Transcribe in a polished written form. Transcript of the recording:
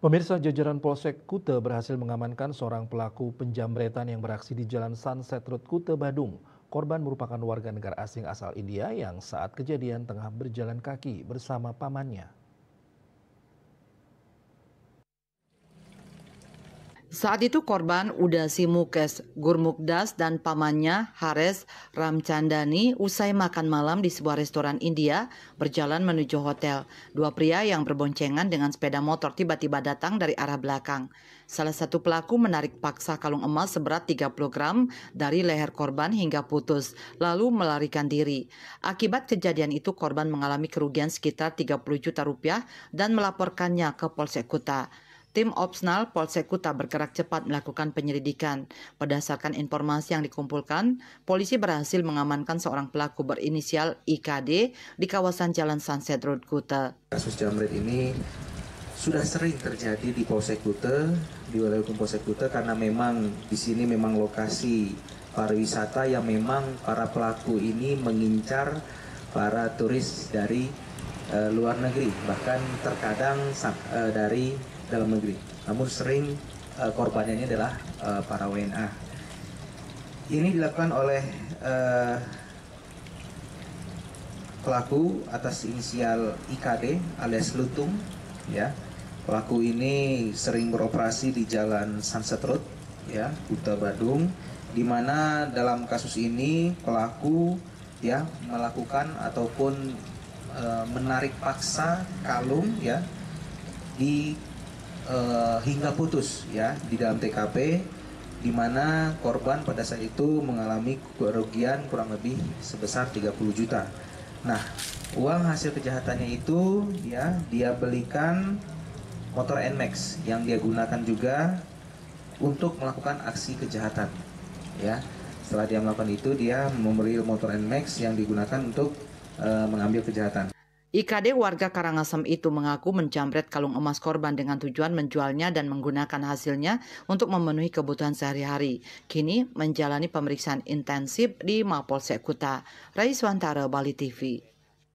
Pemirsa, jajaran Polsek Kute berhasil mengamankan seorang pelaku penjamretan yang beraksi di Jalan Sunset Road Kute, Badung. Korban merupakan warga negara asing asal India yang saat kejadian tengah berjalan kaki bersama pamannya. Saat itu korban Udasi Mukes, Gurmukdas dan pamannya Hares Ramchandani usai makan malam di sebuah restoran India berjalan menuju hotel. Dua pria yang berboncengan dengan sepeda motor tiba-tiba datang dari arah belakang. Salah satu pelaku menarik paksa kalung emas seberat 30 gram dari leher korban hingga putus, lalu melarikan diri. Akibat kejadian itu korban mengalami kerugian sekitar 30 juta rupiah dan melaporkannya ke Polsek Kuta. Tim Opsnal Polsek Kuta bergerak cepat melakukan penyelidikan. Berdasarkan informasi yang dikumpulkan, polisi berhasil mengamankan seorang pelaku berinisial IKD di kawasan Jalan Sunset Road Kuta. Kasus jamret ini sudah sering terjadi di Polsek Kuta, di wilayah hukum Polsek Kuta, karena memang di sini memang lokasi pariwisata yang memang para pelaku ini mengincar para turis dari luar negeri, bahkan terkadang dari dalam negeri. Namun sering korbannya ini adalah para WNA. Ini dilakukan oleh pelaku atas inisial IKD alias Lutung, ya. Pelaku ini sering beroperasi di Jalan Sunset Road, ya, Kuta Badung, di mana dalam kasus ini pelaku ya melakukan ataupun menarik paksa kalung, ya, di hingga putus, ya, di dalam TKP, di mana korban pada saat itu mengalami kerugian kurang lebih sebesar 30 juta. Nah, uang hasil kejahatannya itu, ya, dia belikan motor NMAX yang dia gunakan juga untuk melakukan aksi kejahatan, ya. Setelah dia melakukan itu, dia membeli motor NMAX yang digunakan untuk mengambil kejahatan. IKD warga Karangasem itu mengaku menjamret kalung emas korban dengan tujuan menjualnya dan menggunakan hasilnya untuk memenuhi kebutuhan sehari-hari. Kini menjalani pemeriksaan intensif di Mapolsek Kuta. Raiswantara, Bali TV.